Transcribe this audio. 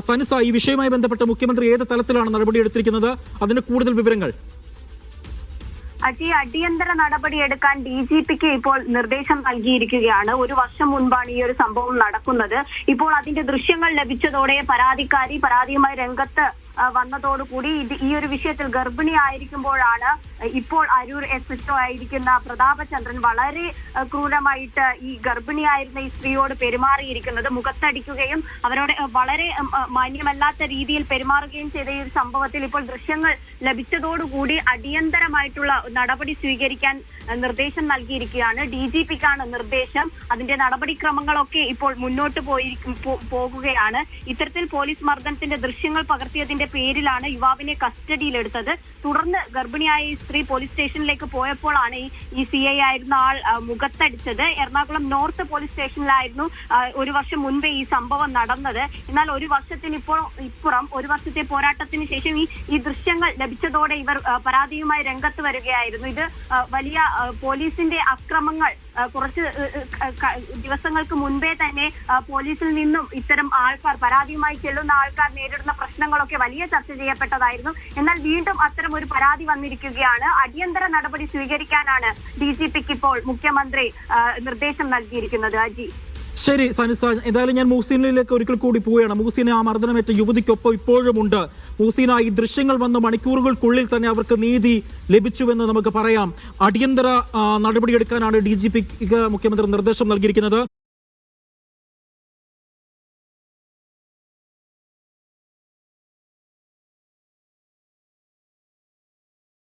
സനിസ, ഈ വിഷയവുമായി ബന്ധപ്പെട്ട് മുഖ്യമന്ത്രി ഏത് തലത്തിലാണ് നടപടിയെടുത്തിരിക്കുന്നത്? അതിന്റെ കൂടുതൽ വിവരങ്ങൾ. അടിയന്തര നടപടിയെടുക്കാൻ DGPക്ക് ഇപ്പോൾ നിർദ്ദേശം നൽകിയിരിക്കുകയാണ്. ഒരു വർഷം മുൻപാണ് ഈ ഒരു സംഭവം നടക്കുന്നത്. ഇപ്പോൾ അതിന്റെ ദൃശ്യങ്ങൾ ലഭിച്ചതോടെ പരാതിയുമായി രംഗത്ത് വന്നതോടുകൂടി ഈ ഒരു വിഷയത്തിൽ ഗർഭിണിയായിരിക്കുമ്പോഴാണ് ഇപ്പോൾ അരൂർ SHO ആയിരിക്കുന്ന പ്രതാപചന്ദ്രൻ വളരെ ക്രൂരമായിട്ട് ഈ ഗർഭിണിയായിരുന്ന ഈ സ്ത്രീയോട് പെരുമാറിയിരിക്കുന്നത്. മുഖത്തടിക്കുകയും അവരോട് വളരെ മാന്യമല്ലാത്ത രീതിയിൽ പെരുമാറുകയും ചെയ്ത ഈ ഒരു സംഭവത്തിൽ ഇപ്പോൾ ദൃശ്യങ്ങൾ ലഭിച്ചതോടുകൂടി അടിയന്തരമായിട്ടുള്ള നടപടി സ്വീകരിക്കാൻ നിർദ്ദേശം നൽകിയിരിക്കുകയാണ്. DGPക്കാണ് നിർദ്ദേശം. അതിന്റെ നടപടിക്രമങ്ങളൊക്കെ ഇപ്പോൾ മുന്നോട്ട് പോകുകയാണ്. ഇത്തരത്തിൽ പോലീസ് മർദ്ദനത്തിന്റെ ദൃശ്യങ്ങൾ പകർത്തിയതിന്റെ പേരിലാണ് യുവാവിനെ കസ്റ്റഡിയിലെടുത്തത്. തുടർന്ന് ഗർഭിണിയായ ഈ സ്ത്രീ പോലീസ് സ്റ്റേഷനിലേക്ക് പോയപ്പോഴാണ് ഈ CI ആയിരുന്ന ആൾ മുഖത്തടിച്ചത്. എറണാകുളം നോർത്ത് പോലീസ് സ്റ്റേഷനിലായിരുന്നു ഒരു വർഷം മുൻപേ ഈ സംഭവം നടന്നത്. എന്നാൽ ഒരു വർഷത്തിനിപ്പുറം ഒരു വർഷത്തെ പോരാട്ടത്തിന് ശേഷം ഈ ദൃശ്യങ്ങൾ ലഭിച്ചതോടെ ഇവർ പരാതിയുമായി രംഗത്ത് വരികയായിരുന്നു. ഇത് വലിയ പോലീസിന്റെ അക്രമങ്ങൾ കുറച്ച് ദിവസങ്ങൾക്ക് മുൻപേ തന്നെ പോലീസിൽ നിന്നും ഇത്തരം ആൾക്കാർ പരാതിയുമായി ചെല്ലുന്ന ആൾക്കാർ നേരിടുന്ന പ്രശ്നങ്ങളൊക്കെ വലിയ ചർച്ച ചെയ്യപ്പെട്ടതായിരുന്നു. എന്നാൽ വീണ്ടും അത്തരം ഒരു പരാതി വന്നിരിക്കുകയാണ്. അടിയന്തര നടപടി സ്വീകരിക്കാനാണ് DGPക്ക് ഇപ്പോൾ മുഖ്യമന്ത്രി നിർദ്ദേശം നൽകിയിരിക്കുന്നത്. ശരി സനിസ, എന്തായാലും ഞാൻ മുഹ്സിനിലേക്ക് ഒരിക്കൽ കൂടി പോവുകയാണ്. മുഹ്സിന, ആ മർദ്ദനമേറ്റ യുവതിക്കൊപ്പം ഇപ്പോഴുമുണ്ട്. മുഹ്സിന, ഈ ദൃശ്യങ്ങൾ വന്ന മണിക്കൂറുകൾക്കുള്ളിൽ തന്നെ അവർക്ക് നീതി ലഭിച്ചുവെന്ന് നമുക്ക് പറയാം. അടിയന്തര നടപടിയെടുക്കാനാണ് DGPക്ക് മുഖ്യമന്ത്രി നിർദ്ദേശം നൽകിയിരിക്കുന്നത്.